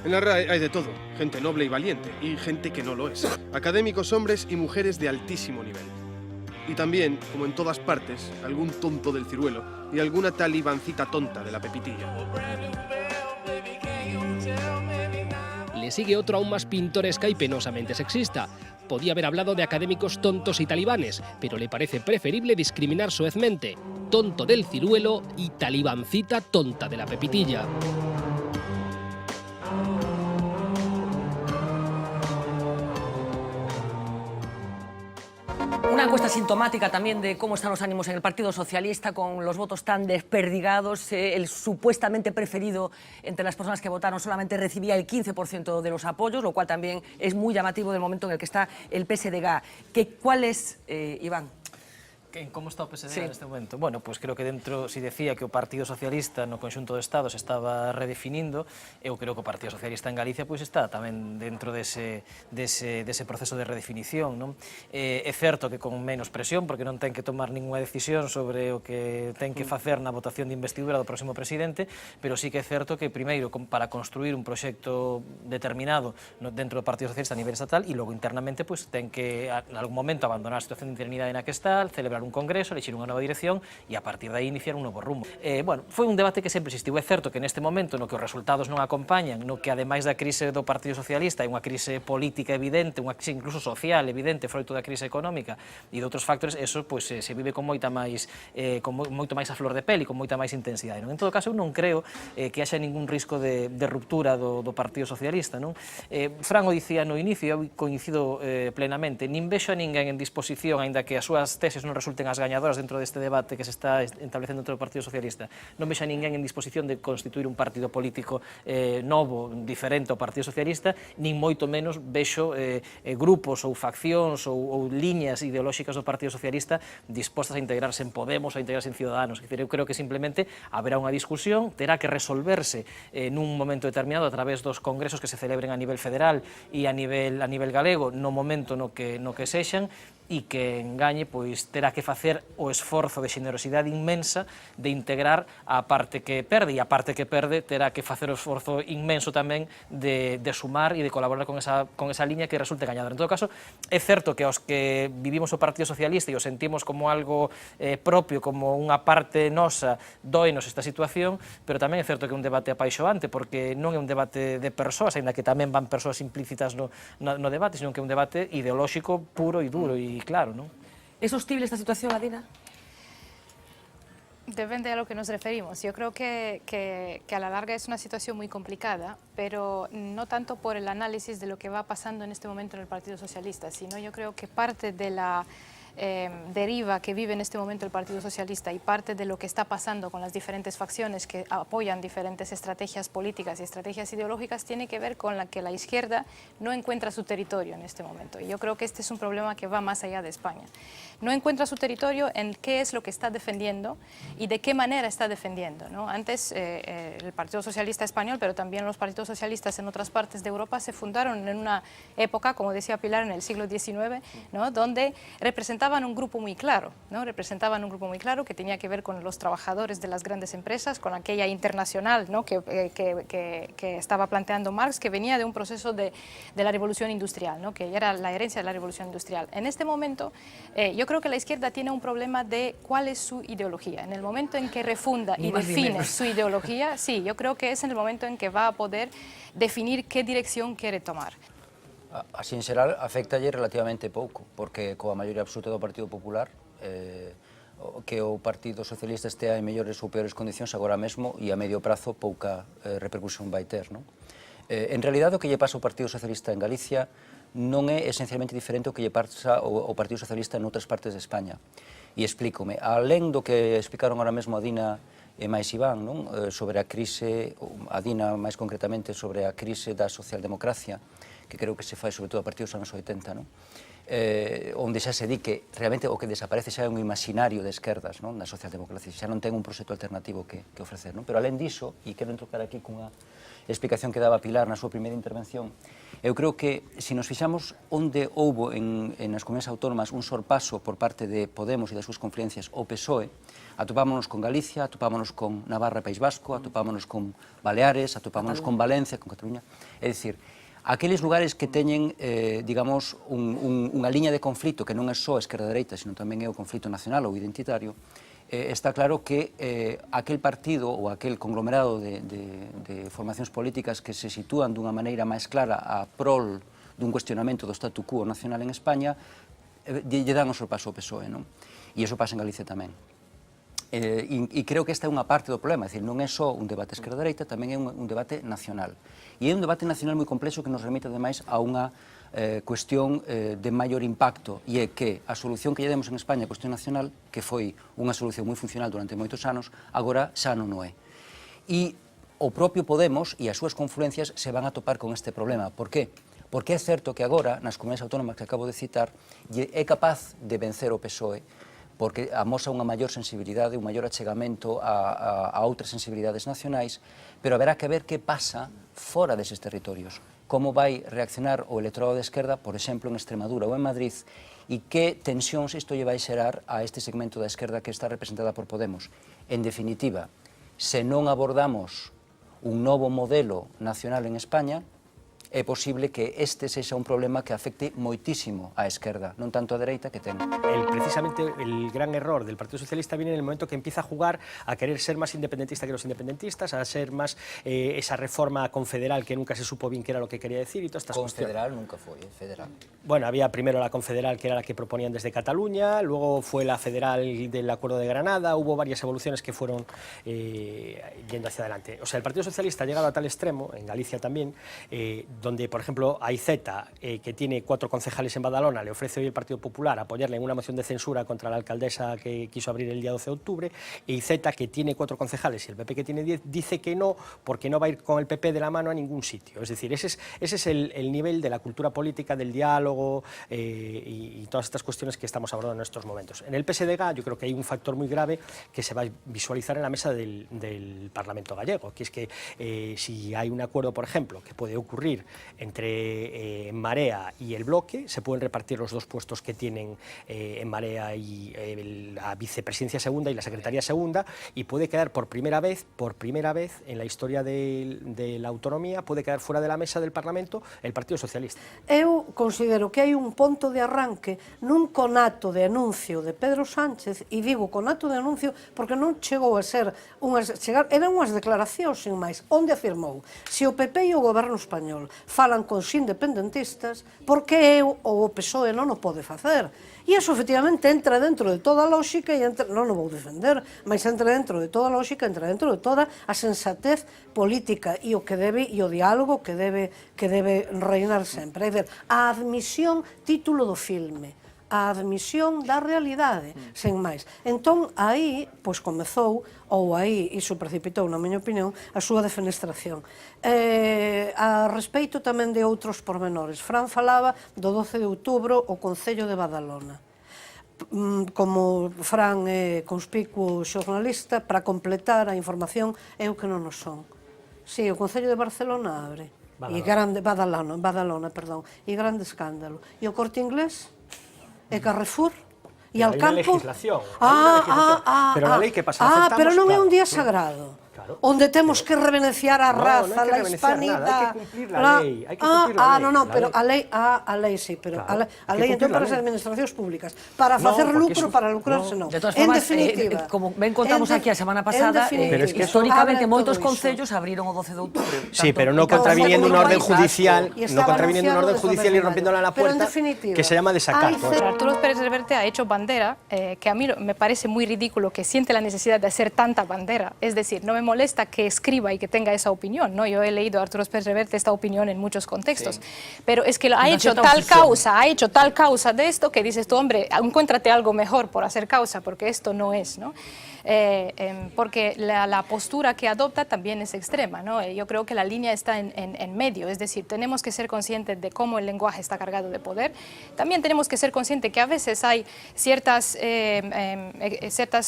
En la RAE hay de todo, gente noble y valiente, y gente que no lo es. Académicos hombres y mujeres de altísimo nivel. Y también, como en todas partes, algún tonto del ciruelo y alguna talibancita tonta de la pepitilla. Le sigue otro aún más pintoresca y penosamente sexista. Podía haber hablado de académicos tontos y talibanes, pero le parece preferible discriminar soezmente. Tonto del ciruelo y talibancita tonta de la pepitilla. Una encuesta sintomática también de cómo están los ánimos en el Partido Socialista, con los votos tan desperdigados. El supuestamente preferido entre las personas que votaron solamente recibía el 15% de los apoyos, lo cual también es muy llamativo del momento en el que está el PSDG. ¿Cuál es, Iván? Como está o PSD neste momento? Bueno, pois creo que dentro, si decía que o Partido Socialista no conxunto do Estado se estaba redefinindo, eu creo que o Partido Socialista en Galicia pois está tamén dentro dese proceso de redefinición, non? É certo que con menos presión, porque non ten que tomar ninguna decisión sobre o que ten que facer na votación de investidura do próximo presidente, pero sí que é certo que primeiro para construir un proxecto determinado dentro do Partido Socialista a nivel estatal e logo internamente pois ten que en algún momento abandonar a situación de interinidade na que está, celebrar un congreso, elixir unha nova dirección e a partir de aí iniciar un novo rumbo. Bueno, foi un debate que sempre existiu. É certo que neste momento no que os resultados non acompañan, no que ademais da crise do Partido Socialista hai unha crise política evidente, unha crise incluso social evidente, froito da crise económica e de outros factores, eso pois se vive con moito máis a flor de pel e con moita máis intensidade. En todo caso, eu non creo que haxa ningún risco de ruptura do Partido Socialista. Fran o dicía no inicio, eu coincido plenamente, nin vexo a ninguén en disposición, aínda que as súas teses non resulten as gañadoras dentro deste debate que se está establecendo dentro do Partido Socialista, non vexa ninguén en disposición de constituir un partido político novo, diferente ao Partido Socialista, nin moito menos vexo grupos ou faccións ou liñas ideolóxicas do Partido Socialista dispostas a integrarse en Podemos ou a integrarse en Ciudadanos. Eu creo que simplemente haberá unha discusión, terá que resolverse nun momento determinado a través dos congresos que se celebren a nivel federal e a nivel galego no momento no que sexan, e que engañe pois terá que facer o esforzo de xenerosidade inmensa de integrar a parte que perde, e a parte que perde terá que facer o esforzo inmenso tamén de sumar e de colaborar con esa liña que resulte gañadora. En todo caso, é certo que aos que vivimos o Partido Socialista e o sentimos como algo propio, como unha parte nosa, doenos esta situación, pero tamén é certo que é un debate apaixoante, porque non é un debate de persoas, ainda que tamén van persoas implícitas no debate, sino que é un debate ideolóxico puro e duro e claro, ¿no? ¿Es hostil esta situación, Adina? Depende a lo que nos referimos. Yo creo que a la larga es una situación muy complicada, pero no tanto por el análisis de lo que va pasando en este momento en el Partido Socialista, sino yo creo que parte de la deriva que vive en este momento el Partido Socialista y parte de lo que está pasando con las diferentes facciones que apoyan diferentes estrategias políticas y estrategias ideológicas tiene que ver con que la izquierda no encuentra su territorio en este momento. Y yo creo que este es un problema que va más allá de España. No encuentra su territorio en qué es lo que está defendiendo y de qué manera está defendiendo, ¿no? Antes el Partido Socialista español, pero también los partidos socialistas en otras partes de Europa se fundaron en una época, como decía Pilar, en el siglo XIX, ¿no? Donde representaban un grupo muy claro, ¿no? Representaban un grupo muy claro que tenía que ver con los trabajadores de las grandes empresas, con aquella internacional, ¿no? que estaba planteando Marx, que venía de un proceso de la revolución industrial, ¿no? Que era la herencia de la revolución industrial. En este momento, yo creo que la izquierda tiene un problema de cuál es su ideología. En el momento en que refunda y define su ideología, sí, yo creo que es en el momento en que va a poder definir qué dirección quiere tomar. Así en xeral, afectalle relativamente pouco, porque coa maioría absoluta do Partido Popular que o Partido Socialista estea en mellores ou peores condicións agora mesmo e a medio prazo pouca repercusión vai ter, non? En realidade, o que lle pasa ao Partido Socialista en Galicia non é esencialmente diferente ao que lle pasa ao Partido Socialista en outras partes de España. E explícome, alén do que explicaron agora mesmo a Dina e máis Iván, sobre a crise, a Dina máis concretamente sobre a crise da socialdemocracia, que creo que se fai sobre todo a partir dos anos 80, non? Onde xa se di que realmente o que desaparece xa é un imaginario de esquerdas, non? Na socialdemocracia, xa non ten un proxecto alternativo que ofrecer, non? Pero alén diso, e quero entrocar aquí cunha explicación que daba Pilar na súa primeira intervención, eu creo que, se nos fixamos onde houbo nas comunidades autónomas un sorpaso por parte de Podemos e das súas confluencias o PSOE, atopámonos con Galicia, atopámonos con Navarra e País Vasco, atopámonos con Baleares, atopámonos con Valencia, con Cataluña, é dicir, aqueles lugares que teñen, digamos, unha liña de conflito que non é só esquerda-dereita, sino tamén é o conflito nacional ou identitario, está claro que aquel partido ou aquel conglomerado de formacións políticas que se sitúan dunha maneira máis clara a prol dun cuestionamento do statu quo nacional en España, lle dan o sorpaso ao PSOE, non? E iso pasa en Galicia tamén. E creo que esta é unha parte do problema, é dicir, non é só un debate esquerda-dereita, tamén é un debate nacional. E é un debate nacional moi complexo que nos remite, ademais, a unha cuestión de maior impacto, e é que a solución que lle demos en España a cuestión nacional, que foi unha solución moi funcional durante moitos anos, agora xa non o é. E o propio Podemos e as súas confluencias se van a topar con este problema. Por qué? Porque é certo que agora, nas comunidades autónomas que acabo de citar, é capaz de vencer o PSOE, porque amosa unha maior sensibilidade, un maior achegamento a outras sensibilidades nacionais, pero haberá que ver que pasa fora deses territorios. Como vai reaccionar o electorado de esquerda, por exemplo, en Extremadura ou en Madrid, e que tensións isto lle vai xerar a este segmento da esquerda que está representada por Podemos. En definitiva, se non abordamos un novo modelo nacional en España, é posible que este sexa un problema que afecte moitísimo á esquerda, non tanto á dereita que ten. Precisamente el gran error del Partido Socialista viene en el momento que empieza a jugar a querer ser más independentista que los independentistas, a ser más esa reforma confederal que nunca se supo bien qué era lo que quería decir y todas estas cuestiones. Confederal nunca foi, federal. Bueno, había primero la confederal, que era la que proponían desde Cataluña, luego fue la federal del Acuerdo de Granada, hubo varias evoluciones que fueron yendo hacia adelante. O sea, el Partido Socialista ha llegado a tal extremo, en Galicia también, donde, por ejemplo, a Iceta, que tiene 4 concejales en Badalona, le ofrece hoy el Partido Popular apoyarle en una moción de censura contra la alcaldesa que quiso abrir el día 12 de octubre, y Iceta, que tiene 4 concejales y el PP que tiene 10, dice que no, porque no va a ir con el PP de la mano a ningún sitio. Es decir, ese es el nivel de la cultura política, del diálogo y todas estas cuestiones que estamos abordando en estos momentos. En el PSDG yo creo que hay un factor muy grave que se va a visualizar en la mesa del Parlamento gallego, que es que si hay un acuerdo, por ejemplo, que puede ocurrir entre Marea y el Bloque, se pueden repartir los 2 puestos que tienen en Marea y la vicepresidencia segunda y la secretaría segunda, y puede quedar por primera vez en la historia de la autonomía, puede quedar fuera de la mesa del Parlamento el Partido Socialista. Eu considero que hai un ponto de arranque nun conato de anuncio de Pedro Sánchez, e digo conato de anuncio porque non chegou a ser eran unhas declaracións sin máis, onde afirmou: se o PP e o goberno español falan cos independentistas, porque eu ou o PSOE non o pode facer? E iso efectivamente entra dentro de toda a lógica, e non o vou defender, mas entra dentro de toda a lógica, entra dentro de toda a sensatez política e o que debe, e o diálogo que debe reinar sempre. É dizer, a admisión, título do filme, a admisión da realidade, sen máis. Entón, aí, pois comezou, ou aí, iso precipitou, na miña opinión, a súa defenestración. A respeito tamén de outros pormenores. Fran falaba do 12 de outubro o Concello de Badalona. Como Fran é conspicuo xornalista, para completar a información, é o que non o son. Si, o Concello de Barcelona abre. Badalona, perdón. E grande escándalo. E o Corte Inglés? E Carrefour? E Alcampo? Hay una legislación. Pero la ley que pasa, pero non é un día sagrado. Onde temos que reverenciar a raza, a hispanidade. Hai que cumplir la lei. Hai que cumplir la lei. Non, pero a lei sí, pero a lei entón para as administracións públicas. Para facer lucro, para lucrarse non. De todas formas, como ben contamos aquí a semana pasada, históricamente moitos concellos abriron o 12 de outubro. Sí, pero no contraviniendo una orden judicial, y rompiéndola a la puerta, que se llama desacato. Arturo Pérez Reverte ha hecho bandera, que a mí me parece muy ridículo que siente la necesidad de hacer tanta bandera. Es decir, no me molesta que escriba y que tenga esa opinión, ¿no? Yo he leído a Arturo Pérez Reverte esta opinión en muchos contextos, pero es que ha hecho tal causa de esto que dices tú, hombre, encuéntrate algo mejor por hacer causa, porque esto no es, ¿no? porque la postura que adopta también es extrema, ¿no? Yo creo que la línea está en medio, es decir, tenemos que ser conscientes de cómo el lenguaje está cargado de poder, también tenemos que ser conscientes que a veces hay ciertas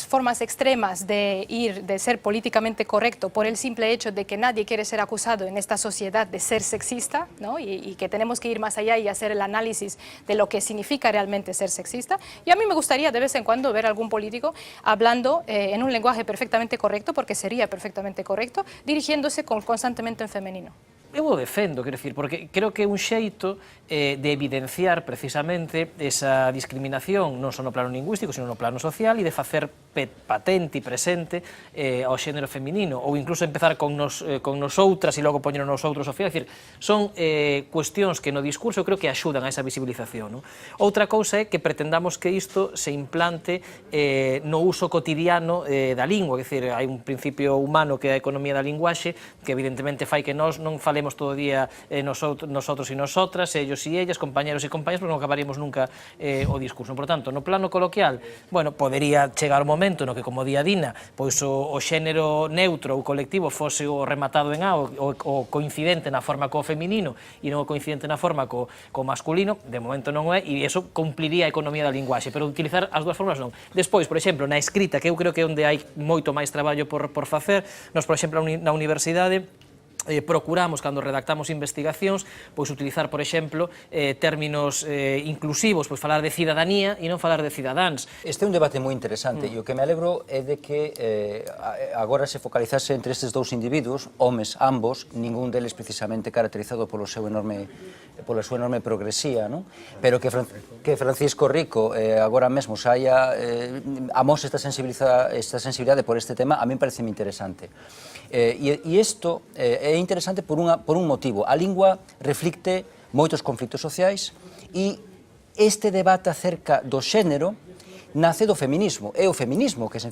formas extremas de ser políticamente correcto por el simple hecho de que nadie quiere ser acusado en esta sociedad de ser sexista, ¿no? y que tenemos que ir más allá y hacer el análisis de lo que significa realmente ser sexista. Y a mí me gustaría de vez en cuando ver a algún político hablando en un lenguaje perfectamente correcto, porque sería perfectamente correcto, dirigiéndose constantemente en femenino. Eu o defendo, quero dicir, porque creo que é un xeito de evidenciar precisamente esa discriminación non só no plano lingüístico, sino no plano social, e de facer patente e presente ao xénero feminino, ou incluso empezar con nosoutras e logo poñer nos outros ao final. É dicir, son cuestións que no discurso eu creo que axudan a esa visibilización. Outra cousa é que pretendamos que isto se implante no uso cotidiano da lingua, é dicir, hai un principio humano que é a economía da linguaxe, que evidentemente fai que nós non falemos todo o día nosotros e nosotras, ellos e ellas, compañeros e compañeras, porque non acabaríamos nunca o discurso. Por tanto, no plano coloquial, bueno, podería chegar o momento no que, como di a Dina, pois o xénero neutro ou colectivo fose o rematado en A, o coincidente na forma co feminino e non o coincidente na forma co masculino. De momento non é, e iso cumpliría a economía da linguaxe, pero utilizar as dúas formas non. Despois, por exemplo, na escrita, que eu creo que é onde hai moito máis traballo por facer, nos, por exemplo, na universidade, procuramos, cando redactamos investigacións, pois utilizar, por exemplo, términos inclusivos, pois falar de cidadanía e non falar de cidadáns. Este é un debate moi interesante e o que me alegro é de que agora se focalizase entre estes dous individuos, homes ambos, ningún deles precisamente caracterizado pola súa enorme progresía, non? Pero que Francisco Rico agora mesmo amose esta sensibilidade por este tema, a mí parece interesante. E isto é interesante por un motivo. A lingua reflicte moitos conflitos sociais e este debate acerca do xénero nace do feminismo. É o feminismo quen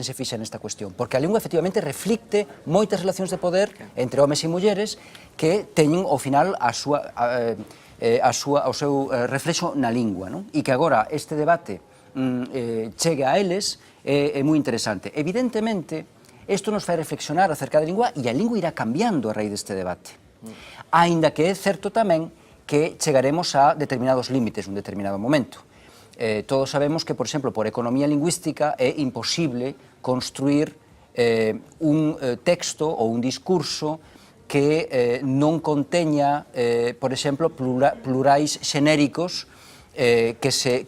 se fixa nesta cuestión, porque a lingua efectivamente reflicte moitas relacións de poder entre homes e mulleres que teñen ao final o seu reflexo na lingua, non? E que agora este debate chegue a eles é moi interesante. Evidentemente, isto nos fai reflexionar acerca da lingua e a lingua irá cambiando a raíz deste debate. Aínda que é certo tamén que chegaremos a determinados límites nun determinado momento. Todos sabemos que, por exemplo, por economía lingüística é imposible construir un texto ou un discurso que non conteña, por exemplo, plurais xenéricos que se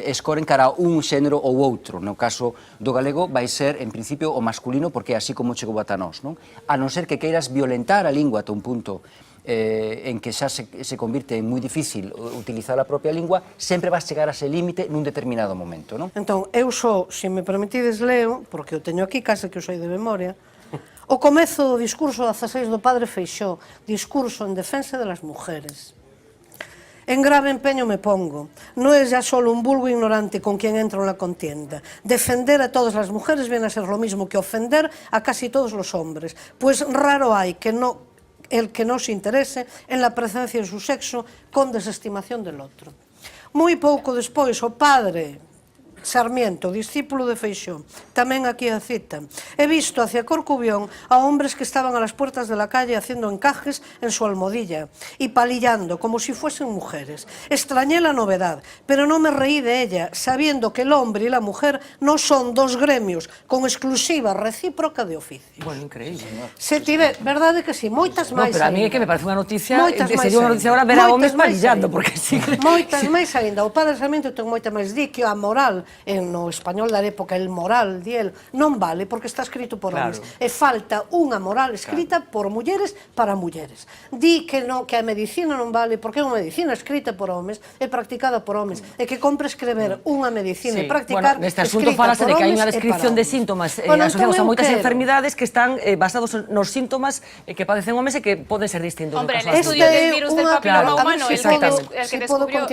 escoren cara a un xénero ou outro. No caso do galego vai ser, en principio, o masculino, porque é así como chegou ata nós, non? A non ser que queiras violentar a lingua ata un punto en que xa se convirte en moi difícil utilizar a propia lingua, sempre vas chegar a ese límite nun determinado momento, non? Entón, eu só, se me permitides, leo, porque eu teño aquí, case que eu sei de memoria, o comezo do discurso 16 do padre Feixóo, discurso en defensa de las mujeres. En grave empeño me pongo. No es ya solo un vulgo ignorante con quien entro en la contienda. Defender a todas las mujeres viene a ser lo mismo que ofender a casi todos los hombres, pues raro hay el que no se interese en la presencia de su sexo con desestimación del otro. Moi pouco despois, o padre Sarmiento, discípulo de Feixóo, tamén aquí a cita. He visto hacia Corcubión a hombres que estaban a las puertas de la calle haciendo encajes en su almohadilla y palillando como si fuesen mujeres. Extrañé la novedad, pero no me reí de ella, sabiendo que el hombre y la mujer no son dos gremios con exclusiva recíproca de oficio. Bueno, increíble. Se tiver, verdade que sí, moitas máis. No, pero a mí é que me parece unha noticia, sería unha noticia agora ver a homes palillando, porque sí. Moitas máis ainda. O padre Sarmiento ten moita máis, di que a moral no español da época, el moral, di el, non vale porque está escrito por homes. E falta unha moral escrita por mulleres para mulleres. Di que a medicina non vale porque é unha medicina escrita por homes e practicada por homes. E que compre escrever unha medicina e practicar neste asunto falase de que hai unha descripción de síntomas asociados a moitas enfermidades que están basados nos síntomas que padecen homes e que poden ser distintos. Hombre, el estudio del virus del papiloma humano, el que descubrió...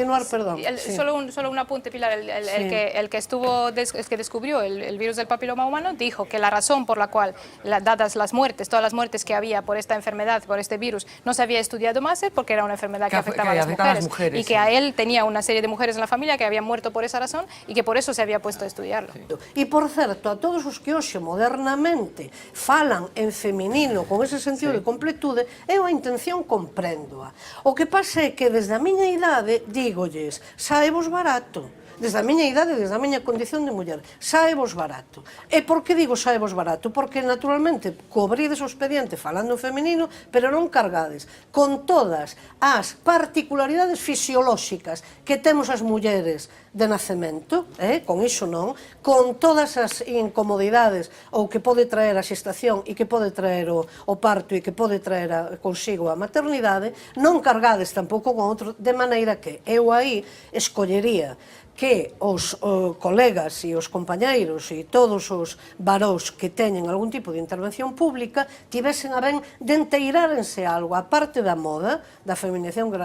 Solo un apunte, Pilar, el el que descubrió el virus del papiloma humano, dijo que la razón por la cual, dadas las muertes, todas las muertes que había por esta enfermedad, por este virus, no se había estudiado más, es porque era una enfermedad que afectaba a las mujeres, y que a él tenía una serie de mujeres en la familia que habían muerto por esa razón y que por eso se había puesto a estudiarlo. E, por certo, a todos os que hoxe modernamente falan en feminino con ese sentido de completude, eu a intención compréndoa. O que pasa é que desde a miña idade dígolles, saevos barato. Desde a miña idade, desde a miña condición de muller, saevos barato. E por que digo saevos barato? Porque, naturalmente, cobrides o expediente falando en feminino, pero non cargades con todas as particularidades fisiolóxicas que temos as mulleres de nacemento, con iso non, con todas as incomodidades ou que pode traer a xestación e que pode traer o parto e que pode traer consigo a maternidade, non cargades tampouco con outro, de maneira que eu aí escollería que os colegas e os compañeiros e todos os varóns que teñen algún tipo de intervención pública tivesen a ben de enteirárense algo, a parte da moda, da feminización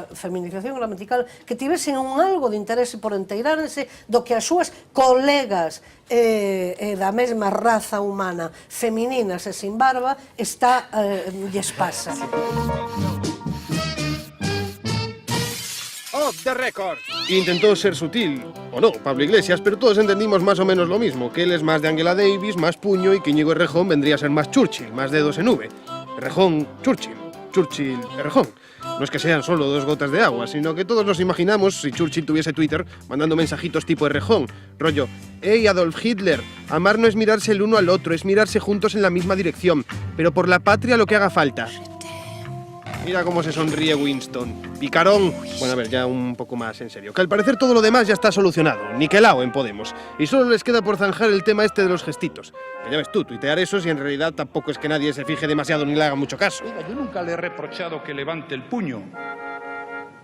gramatical, que tivesen un algo de interese por enteirárense do que as súas colegas da mesma raza humana, femininas e sin barba, lles pasa. Off the record. Intentó ser sutil, o no, Pablo Iglesias, pero todos entendimos más o menos lo mismo, que él es más de Angela Davis, más puño, y que Íñigo Errejón vendría a ser más Churchill, más dedos en V. Errejón, Churchill, Churchill, Errejón. No es que sean solo 2 gotas de agua, sino que todos nos imaginamos, si Churchill tuviese Twitter, mandando mensajitos tipo Errejón, rollo, «Hey, Adolf Hitler, amar no es mirarse el uno al otro, es mirarse juntos en la misma dirección, pero por la patria lo que haga falta». Mira cómo se sonríe Winston. Picarón. Bueno, a ver, ya un poco más en serio. Que al parecer todo lo demás ya está solucionado. Niquelao en Podemos. Y solo les queda por zanjar el tema este de los gestitos. Que ya ves tú, tuitear eso si en realidad tampoco es que nadie se fije demasiado ni le haga mucho caso. Oiga, yo nunca le he reprochado que levante el puño.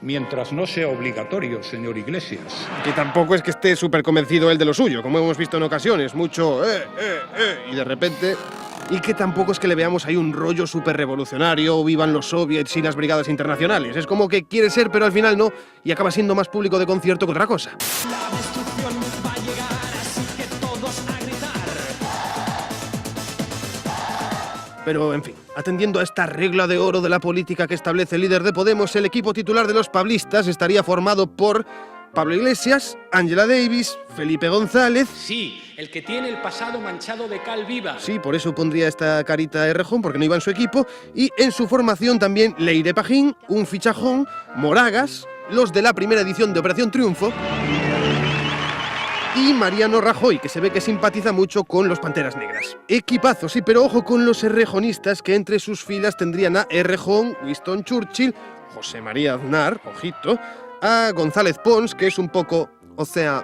Mientras no sea obligatorio, señor Iglesias. Que tampoco es que esté súper convencido él de lo suyo, como hemos visto en ocasiones. Mucho y de repente... Y que tampoco es que le veamos ahí un rollo súper revolucionario, vivan los soviets y las brigadas internacionales. Es como que quiere ser, pero al final no, y acaba siendo más público de concierto que otra cosa. La destrucción va a llegar, así que todos a gritar. Pero, en fin, atendiendo a esta regla de oro de la política que establece el líder de Podemos, el equipo titular de los pablistas estaría formado por Pablo Iglesias, Angela Davis, Felipe González... Sí, el que tiene el pasado manchado de cal viva. Sí, por eso pondría esta carita de Errejón, porque no iba en su equipo. Y en su formación también Leire Pajín, un fichajón, Moragas, los de la primera edición de Operación Triunfo... y Mariano Rajoy, que se ve que simpatiza mucho con los Panteras Negras. Equipazo, sí, pero ojo con los errejonistas, que entre sus filas tendrían a Errejón, Winston Churchill, José María Aznar, ojito, a González Pons, que es un poco,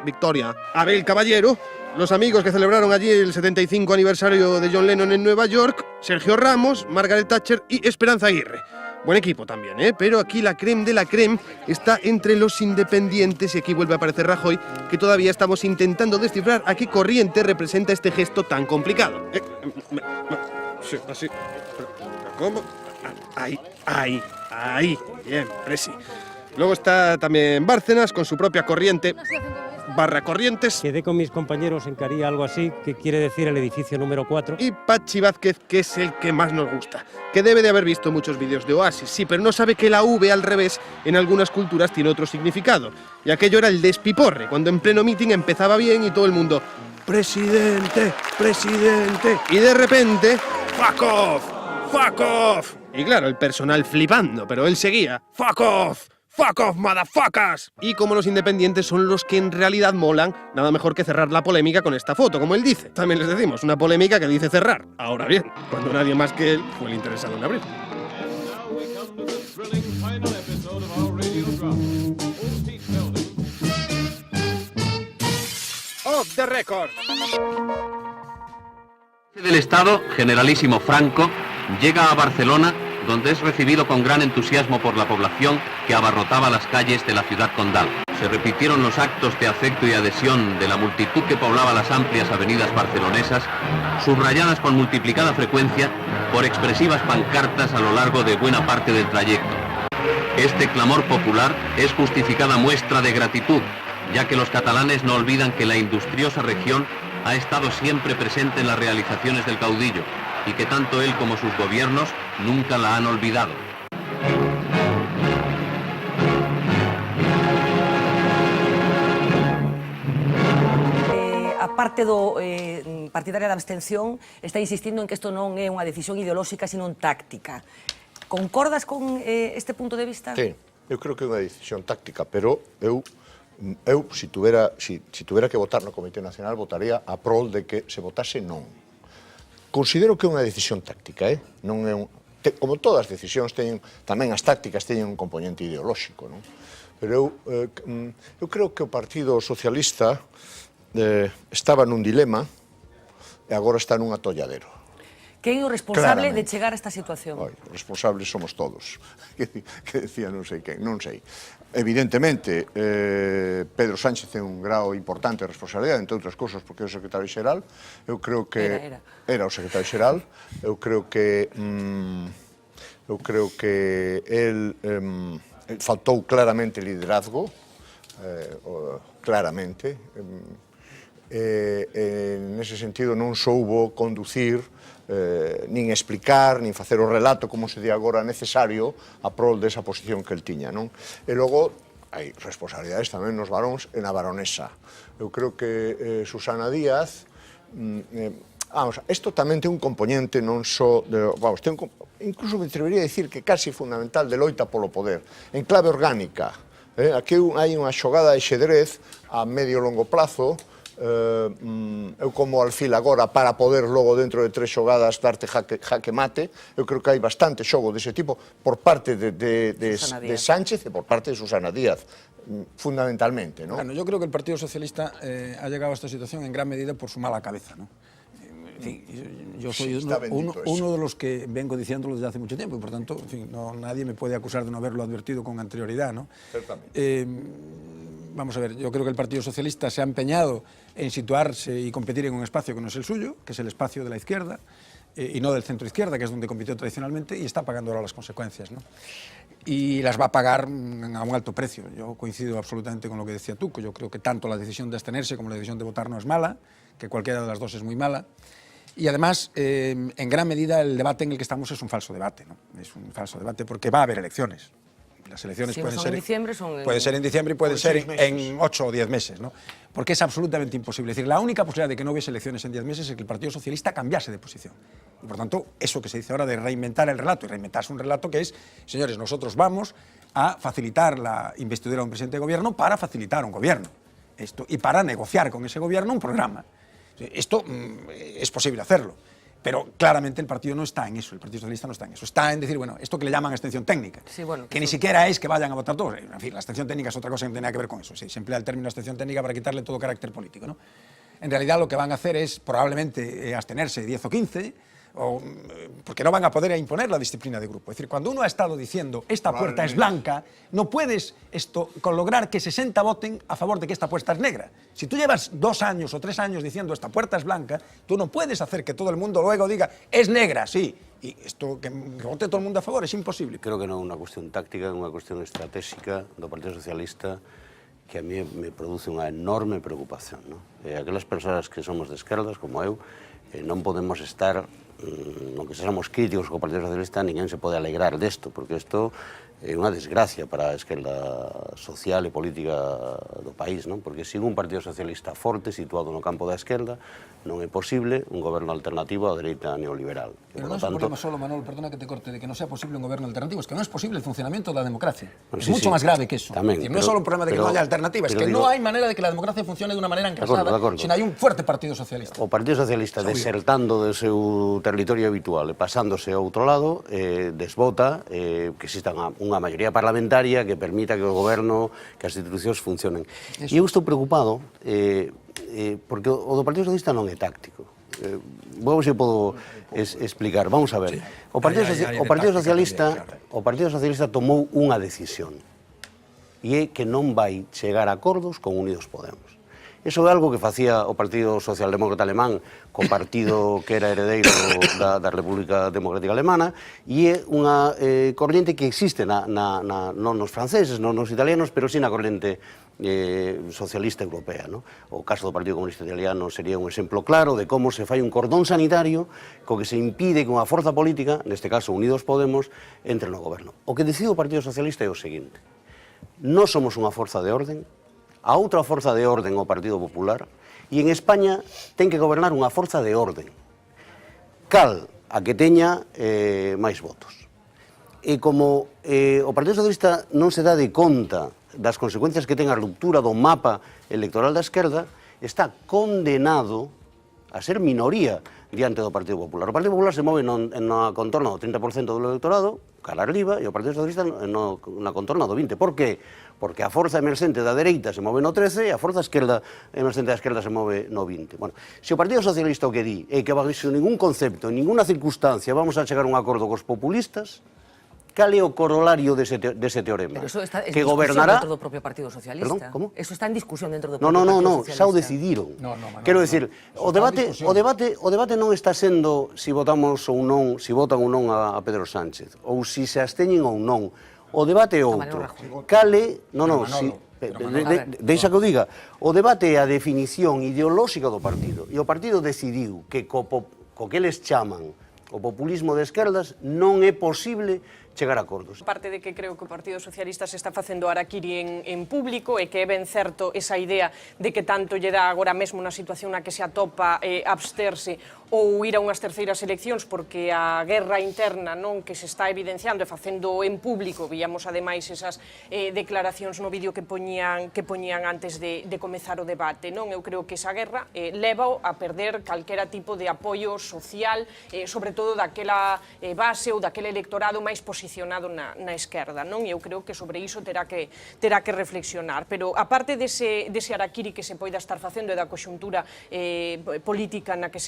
Victoria, Abel Caballero, los amigos que celebraron allí el 75 aniversario de John Lennon en Nueva York, Sergio Ramos, Margaret Thatcher y Esperanza Aguirre. Buen equipo también, pero aquí la creme de la creme está entre los independientes, y aquí vuelve a aparecer Rajoy, que todavía estamos intentando descifrar a qué corriente representa este gesto tan complicado. Sí, así. ¿Cómo? Ahí. Bien, presi. Luego está también Bárcenas con su propia corriente, /corrientes. Quedé con mis compañeros en que haría algo así, que quiere decir el edificio número 4. Y Pachi Vázquez, que es el que más nos gusta, que debe de haber visto muchos vídeos de Oasis, sí, pero no sabe que la V al revés en algunas culturas tiene otro significado. Y aquello era el despiporre, cuando en pleno meeting empezaba bien y todo el mundo, ¡Presidente! ¡Presidente! Y de repente, ¡fuck off! ¡Fuck off! Y claro, el personal flipando, pero él seguía, ¡fuck off! ¡Fuck off, motherfuckers! Y como los independientes son los que en realidad molan, nada mejor que cerrar la polémica con esta foto, como él dice. También les decimos, una polémica que dice cerrar. Ahora bien, cuando nadie más que él fue el interesado en abrir. Off the record. Del Estado, generalísimo Franco, llega a Barcelona, donde es recibido con gran entusiasmo por la población que abarrotaba las calles de la ciudad condal. Se repitieron los actos de afecto y adhesión de la multitud que poblaba las amplias avenidas barcelonesas, subrayadas con multiplicada frecuencia por expresivas pancartas a lo largo de buena parte del trayecto. Este clamor popular es justificada muestra de gratitud, ya que los catalanes no olvidan que la industriosa región ha estado siempre presente en las realizaciones del caudillo y que tanto él como sus gobiernos nunca la han olvidado. A parte do partidaria da abstención, está insistindo en que isto non é unha decisión ideolóxica, sino táctica. Concordas con este punto de vista? Sí, eu creo que é unha decisión táctica, pero eu se tuvera que votar no Comité Nacional, votaría a prol de que se votase non. Considero que é unha decisión táctica, non é como todas as decisións teñen, tamén as tácticas teñen un componente ideolóxico, non? Pero eu creo que o Partido Socialista estaba nun dilema e agora está nun atolladero. Quen é o responsable de chegar a esta situación? Os responsables somos todos. Que decía non sei quen, non sei. Evidentemente, Pedro Sánchez ten un grao importante de responsabilidade, entre outras cousas, porque é o secretario xeral. Eu creo que era o secretario xeral. Eu creo que el faltou claramente liderazgo, claramente. Nese sentido non soubo conducir, nin explicar, nin facer o relato como se di agora necesario a prol desa posición que el tiña, non? E logo hai responsabilidades tamén nos varóns e na baronesa. Eu creo que Susana Díaz, isto tamén ten un componente non só, incluso me atrevería a dicir que casi fundamental de loita polo poder, en clave orgánica. Aquí hai unha xogada de xedrez a medio e longo plazo. Eu como alfil agora para poder logo dentro de 3 xogadas darte jaque mate. Eu creo que hai bastante xogo dese tipo por parte de Sánchez e por parte de Susana Díaz, fundamentalmente, ¿no? Bueno, yo creo que el Partido Socialista ha llegado a esta situación en gran medida por su mala cabeza, ¿no? En fin, yo soy uno de los que vengo diciéndolo desde hace mucho tiempo y por tanto, en fin, nadie me puede acusar de no haberlo advertido con anterioridad, ¿no? Vamos a ver, yo creo que el Partido Socialista se ha empeñado en situarse y competir en un espacio que no es el suyo, que es el espacio de la izquierda, y no del centro-izquierda, que es donde compitió tradicionalmente, y está pagando ahora las consecuencias, ¿no? Y las va a pagar a un alto precio. Yo coincido absolutamente con lo que decía tú, que yo creo que tanto la decisión de abstenerse como la decisión de votar no es mala, que cualquiera de las dos es muy mala. Y además, en gran medida, el debate en el que estamos es un falso debate, ¿no? Es un falso debate porque va a haber elecciones. Las elecciones pueden ser en diciembre, pueden ser en diciembre y pueden ser en 8 o 10 meses, ¿no? Porque es absolutamente imposible. Es decir, la única posibilidad de que no hubiese elecciones en 10 meses es que el Partido Socialista cambiase de posición. Y por tanto, eso que se dice ahora de reinventar el relato, y reinventarse un relato que es, señores, nosotros vamos a facilitar la investidura de un presidente de gobierno para facilitar un gobierno. Y para negociar con ese gobierno un programa. Esto es posible hacerlo. Pero claramente el partido no está en eso, el Partido Socialista no está en eso. Está en decir, bueno, esto que le llaman abstención técnica, que ni siquiera es que vayan a votar todos. En fin, la abstención técnica es otra cosa que no tiene nada que ver con eso. Se emplea el término abstención técnica para quitarle todo carácter político, ¿no? En realidad lo que van a hacer es probablemente abstenerse 10 o 15, porque no van a poder imponer la disciplina de grupo. Es decir, cuando uno ha estado diciendo esta puerta es blanca, no puedes lograr que 60 voten a favor de que esta puerta es negra. Si tú llevas 2 años o 3 años diciendo esta puerta es blanca, tú no puedes hacer que todo el mundo luego diga es negra, sí. Y esto que vote todo el mundo a favor es imposible. Creo que non é unha cuestión táctica, é unha cuestión estratégica do Partido Socialista que a mí me produce unha enorme preocupación, ¿no? Aquelas persoas que somos de esquerdas, como eu, non podemos estar, no que sexamos críticos co Partido Socialista, ninguén se pode alegrar desto, porque isto é unha desgracia para a esquerda social e política do país, non? Porque sin un Partido Socialista forte, situado no campo da esquerda, non é posible un goberno alternativo á dereita neoliberal. Pero non é un problema solo, Manuel, perdona que te corte, de que non sea posible un goberno alternativo, es que non es posible el funcionamiento da democracia. Es mucho más grave que eso. Non é solo un problema de que non haya alternativa, es que non hai manera de que la democracia funcione de unha manera encasada, sino hai un fuerte Partido Socialista. O Partido Socialista, desertando do seu territorio habitual e pasándose ao outro lado, desbota que exista unha maioría parlamentaria que permita que o goberno, que as institucións funcionen. E eu estou preocupado porque o do Partido Socialista non é táctico. Vou se podo explicar. Vamos a ver. O Partido Socialista tomou unha decisión e é que non vai chegar a acordos con Unidos Podemos. Iso é algo que facía o Partido Socialdemócrata Alemán co partido que era heredeiro da República Democrática Alemana e é unha corrente que existe non nos franceses, non nos italianos, pero sí na corrente socialista europea, ¿no? O caso do Partido Comunista Italiano sería un exemplo claro de como se fai un cordón sanitario co que se impide que unha forza política, neste caso Unidos Podemos, entre no goberno. O que decide o Partido Socialista é o seguinte: non somos unha forza de orden, a outra forza de orden o Partido Popular, e en España ten que gobernar unha forza de orden, cal a que teña máis votos. E como o Partido Socialista non se dá de conta das consecuencias que ten a ruptura do mapa electoral da esquerda, está condenado a ser minoría diante do Partido Popular. O Partido Popular se move na contorna do 30% do electorado, cara arriba, e o Partido Socialista na contorna do 20%. Por que? Porque a forza emerxente da dereita se move no 13% e a forza emerxente da esquerda se move no 20%. Bueno, se o Partido Socialista o que di é que baixo ningún concepto, en ninguna circunstancia, vamos a chegar a un acordo cos populistas, cal é o corolario dese teorema? Pero eso está en que discusión gobernará dentro do propio Partido Socialista. Perdón, como? Eso está en discusión dentro do propio Partido Socialista. Xa o decidiron. Quero decir, o debate non está sendo se votamos ou non, se votan ou non a Pedro Sánchez, ou se se absteñen ou non. O debate é outro. Cale, deixa que o diga. O debate é a definición ideolóxica do partido. E o partido decidiu que co que eles chaman o populismo de esquerdas non é posible chegar a acordos. Parte de que creo que o Partido Socialista se está facendo araquiri en público e que é ben certo esa idea de que tanto lle dá agora mesmo na situación na que se atopa absterse ou ir a unhas terceiras eleccións porque a guerra interna non que se está evidenciando e facendo en público, víamos ademais esas declaracións no vídeo que poñían antes de comezar o debate, non? Eu creo que esa guerra leva a perder calquera tipo de apoio social, sobre todo daquela base ou daquele electorado máis posicionado na esquerda, non? E eu creo que sobre iso terá que reflexionar, pero aparte dese araquiri que se poida estar facendo e da conxuntura política na que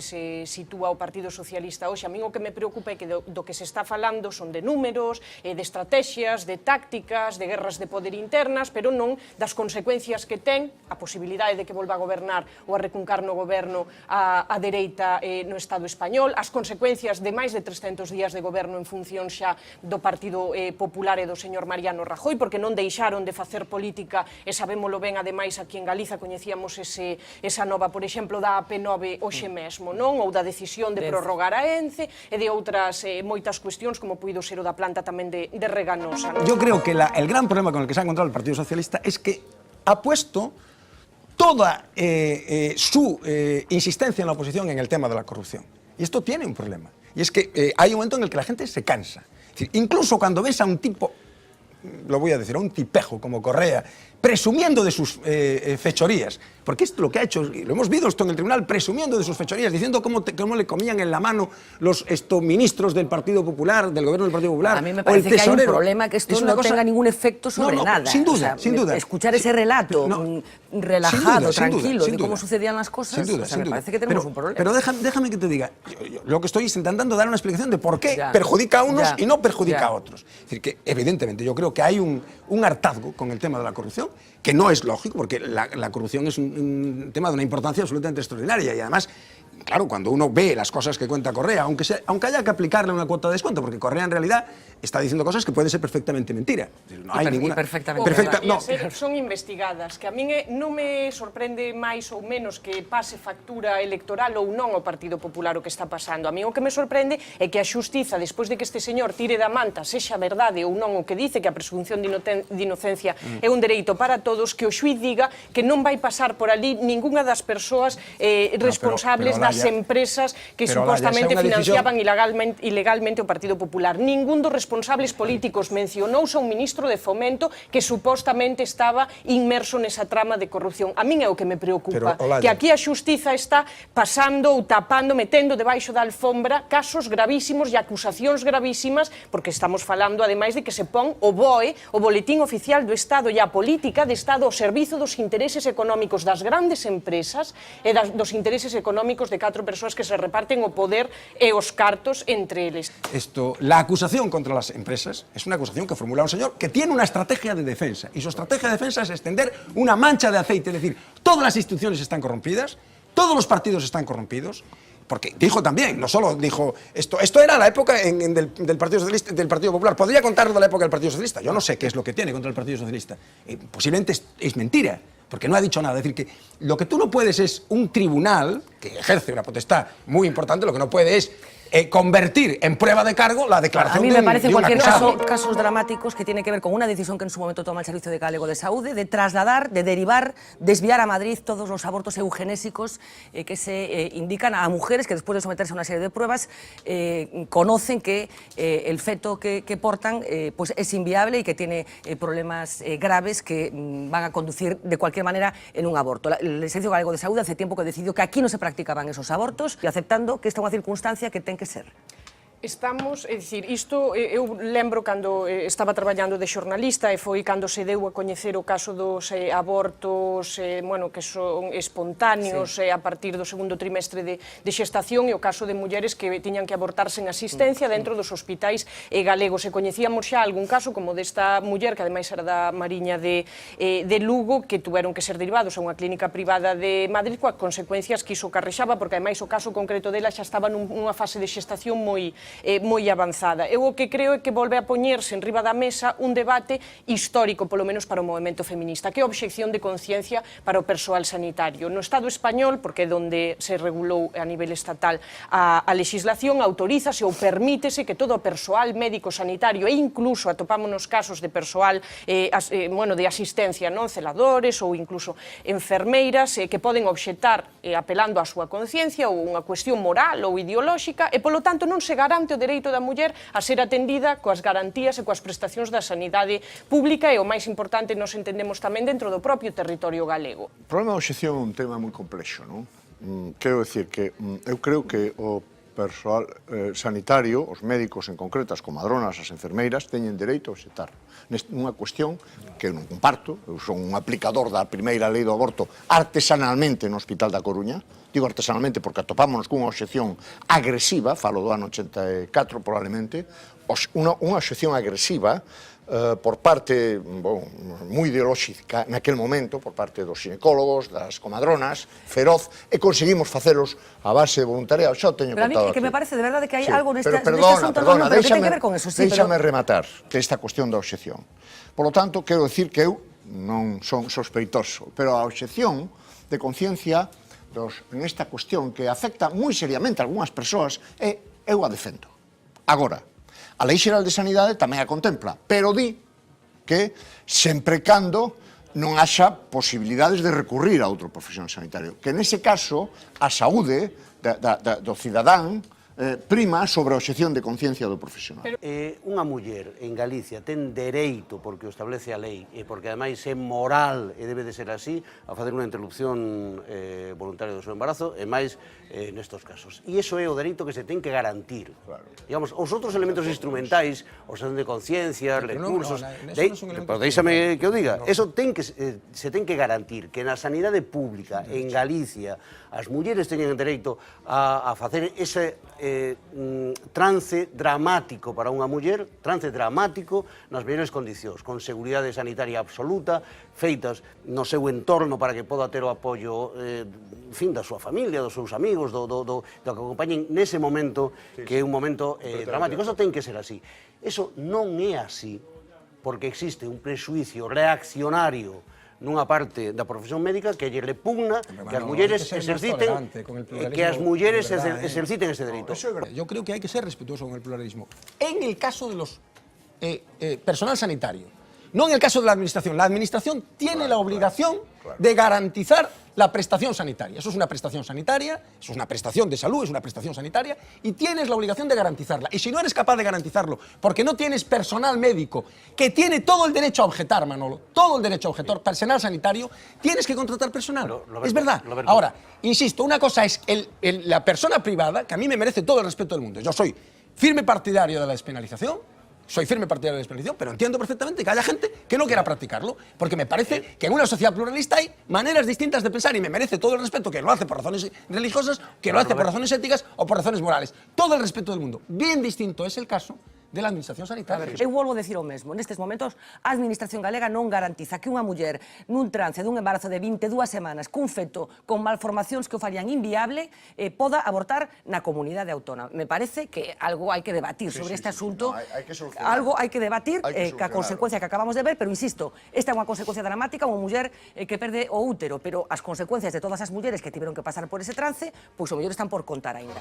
se sitúa o Partido Socialista hoxe, a min o que me preocupa é que do que se está falando son de números, de estrategias, de tácticas, de guerras de poder internas, pero non das consecuencias que ten a posibilidade de que volva a gobernar ou a recuncar no goberno a dereita no Estado español, as consecuencias de máis de 300 días de goberno en función xa do Partido Popular e do señor Mariano Rajoy, porque non deixaron de facer política, e sabémolo ben, ademais, aquí en Galiza coñecíamos esa nova, por exemplo, da AP9 hoxe mesmo, non? Ou da decisión de prorrogar a ENCE e de outras moitas cuestións, como puido ser o da planta tamén de Reganosa. Yo creo que el gran problema con el que se ha encontrado el Partido Socialista es que ha puesto toda su insistencia en la oposición en el tema de la corrupción. Y esto tiene un problema. Y es que hay un momento en el que la gente se cansa. Es decir, incluso cuando ves a un tipo, lo voy a decir, a un tipejo como Correa, presumiendo de sus fechorías, porque esto es lo que ha hecho, y lo hemos visto esto en el tribunal, presumiendo de sus fechorías, diciendo cómo le comían en la mano los ministros del Partido Popular, del gobierno del Partido Popular, a mí me parece o el tesorero. Que hay un problema que esto no tenga ningún efecto sobre nada. Sin duda, o sea, sin duda. Escuchar ese relato relajado, tranquilo, de cómo sucedían las cosas, me parece que tenemos un problema. Pero déjame que te diga, lo que estoy intentando dar una explicación de por qué perjudica a unos y no perjudica a otros. Es decir, que evidentemente yo creo que hay un hartazgo con el tema de la corrupción, que no es lógico, porque la corrupción es un tema de una importancia absolutamente extraordinaria y además, claro, cuando uno ve las cosas que cuenta Correa, aunque haya que aplicarle una cuota de descuento, porque Correa en realidad está diciendo cosas que pueden ser perfectamente mentira. No hay ninguna... Son investigadas, que a min non me sorprende máis ou menos que pase factura electoral ou non ao Partido Popular o que está pasando. A min o que me sorprende é que a xustiza, despois de que este señor tire da manta, sexa verdade ou non o que dice, que a presunción de inocencia é un dereito para todos, que o xuiz diga que non vai pasar por ali ningunha das persoas responsables das empresas que supostamente financiaban ilegalmente o Partido Popular. Ningún dos responsables políticos mencionouse a un ministro de Fomento que supostamente estaba inmerso nesa trama de corrupción. A min é o que me preocupa, que aquí a xustiza está pasando ou tapando, metendo debaixo da alfombra casos gravísimos e acusacións gravísimas, porque estamos falando, ademais, de que se pon o BOE, o Boletín Oficial do Estado, e a política de Estado ao servizo dos intereses económicos das grandes empresas e dos intereses económicos de 4 persoas que se reparten o poder e os cartos entre eles. La acusación contra las empresas es una acusación que formula un señor que tiene una estrategia de defensa, y su estrategia de defensa es extender una mancha de aceite, es decir, todas las instituciones están corrompidas, todos los partidos están corrompidos, porque dijo también, no solo dijo esto era la época del Partido Socialista, del Partido Popular. ¿Podría contarlo de la época del Partido Socialista? Yo no sé qué es lo que tiene contra el Partido Socialista. Posiblemente es mentira, porque no ha dicho nada. Es decir, que lo que tú no puedes es un tribunal que ejerce una potestad muy importante, lo que no puede es convertir en prueba de cargo la declaración de un acusado. A mí me parece en cualquier caso casos dramáticos que tienen que ver con una decisión que en su momento toma el Servicio Galego de Saúde de trasladar, de derivar, desviar a Madrid todos los abortos eugenésicos que se indican a mujeres que después de someterse a una serie de pruebas conocen que el feto que portan pues es inviable y que tiene problemas graves que van a conducir de cualquier manera en un aborto. El Servicio Galego de Saúde hace tiempo que decidió que aquí no se practicaban esos abortos y aceptando que esta es una circunstancia que ten que ser. Estamos, é dicir, isto eu lembro cando estaba traballando de xornalista e foi cando se deu a coñecer o caso dos abortos bueno, que son espontáneos a partir do segundo trimestre de xestación e o caso de mulleres que tiñan que abortarse en asistencia dentro dos hospitais galegos. E coñecíamos xa algún caso como desta muller que ademais era da Mariña de Lugo que tuveron que ser derivados a unha clínica privada de Madrid coas consecuencias que iso carrexaba porque ademais o caso concreto dela xa estaba nunha fase de xestación moi avanzada. Eu o que creo é que volve a poñerse en riba da mesa un debate histórico, polo menos para o movemento feminista, que é a obxección de conciencia para o persoal sanitario. No Estado español, porque é onde se regulou a nivel estatal a legislación, autorízase ou permítese que todo o persoal médico sanitario e incluso atopámonos casos de persoal de asistencia, celadores ou incluso enfermeiras que poden obxectar apelando á súa conciencia ou unha cuestión moral ou ideolóxica e, polo tanto, non se garante o dereito da muller a ser atendida coas garantías e coas prestacións da sanidade pública e o máis importante nos entendemos tamén dentro do propio territorio galego. O problema da obxección é un tema moi complexo, non? Quero dicir que eu creo que o persoal sanitario, os médicos en concreto, as comadronas, as enfermeiras, teñen dereito a obxectar nunha cuestión que eu non comparto. Eu son un aplicador da primeira lei do aborto artesanalmente no Hospital da Coruña. Digo artesanalmente porque atopámonos cunha obxección agresiva, falo do ano 84 probablemente, unha obxección agresiva por parte moi ideolóxica naquel momento, por parte dos xinecólogos, das comadronas, feroz, e conseguimos facelos a base de voluntariado. Xa o teño contado aquí. Pero a mí que me parece de verdade que hai algo neste asunto perdona, pero que ten que ver con eso. Déixame rematar esta cuestión da obxección. Por lo tanto, quero decir que eu non son sospeitoso, pero a obxección de conciencia nesta cuestión que afecta moi seriamente a algunhas persoas, eu a defendo. Agora, a Lei Xeral de Sanidade tamén a contempla, pero di que sempre cando non haxa posibilidades de recurrir a outro profesional sanitario, que nese caso a saúde do cidadán prima sobre a obxección de conciencia do profesional. Unha muller en Galicia ten dereito, porque o establece a lei, e porque ademais é moral e debe de ser así, a facer unha interrupción voluntaria do seu embarazo, e máis nestos casos. E iso é o dereito que se ten que garantir. Digamos, os outros elementos instrumentais, obxección de conciencia, recursos... Pero deixame que o diga, eso se ten que garantir, que na sanidade pública en Galicia as mulleres teñen dereito a facer ese trance dramático para unha muller, trance dramático nas mellores condicións, con seguridade sanitaria absoluta, feitas no seu entorno para que poda ter o apoio da súa familia, dos seus amigos, do que acompañen nese momento, que é un momento dramático. Eso ten que ser así. Eso non é así, porque existe un prexuicio reaccionario nunha parte da profesión médica que lle repugna que as mulleres exerciten ese dereito. Yo creo que hay que ser respetuoso con el pluralismo. En el caso de los personal sanitario, no en el caso de la administración tiene la obligación de garantizar la prestación sanitaria. Eso es una prestación sanitaria, eso es una prestación de salud, es una prestación sanitaria, y tienes la obligación de garantizarla. Y si no eres capaz de garantizarlo, porque no tienes personal médico, que tiene todo el derecho a objetar, Manolo, todo el derecho a objetar, personal sanitario, tienes que contratar personal. Es verdad. Ahora, insisto, una cosa es la persona privada, que a mí me merece todo el respeto del mundo. Yo soy firme partidario de la despenalización, pero entiendo perfectamente que haya gente que no quiera practicarlo, porque me parece que en una sociedad pluralista hay maneras distintas de pensar y me merece todo el respeto que lo hace por razones religiosas, que lo hace por razones éticas o por razones morales. Todo el respeto del mundo. Bien distinto es el caso de la administración sanitaria. Eu volvo a decir o mesmo. Nestes momentos, a administración galega non garantiza que unha muller nun trance dun embarazo de 22 semanas cun feto con malformacións que o farían inviable poda abortar na comunidade autónoma. Me parece que algo hai que debatir sobre este asunto. Hai que solucionar. Algo hai que debatir ca solucionar. consecuencia que acabamos de ver, pero insisto, esta é unha consecuencia dramática, unha muller que perde o útero, pero as consecuencias de todas as mulleres que tiveron que pasar por ese trance, pois o mellor están por contar aínda.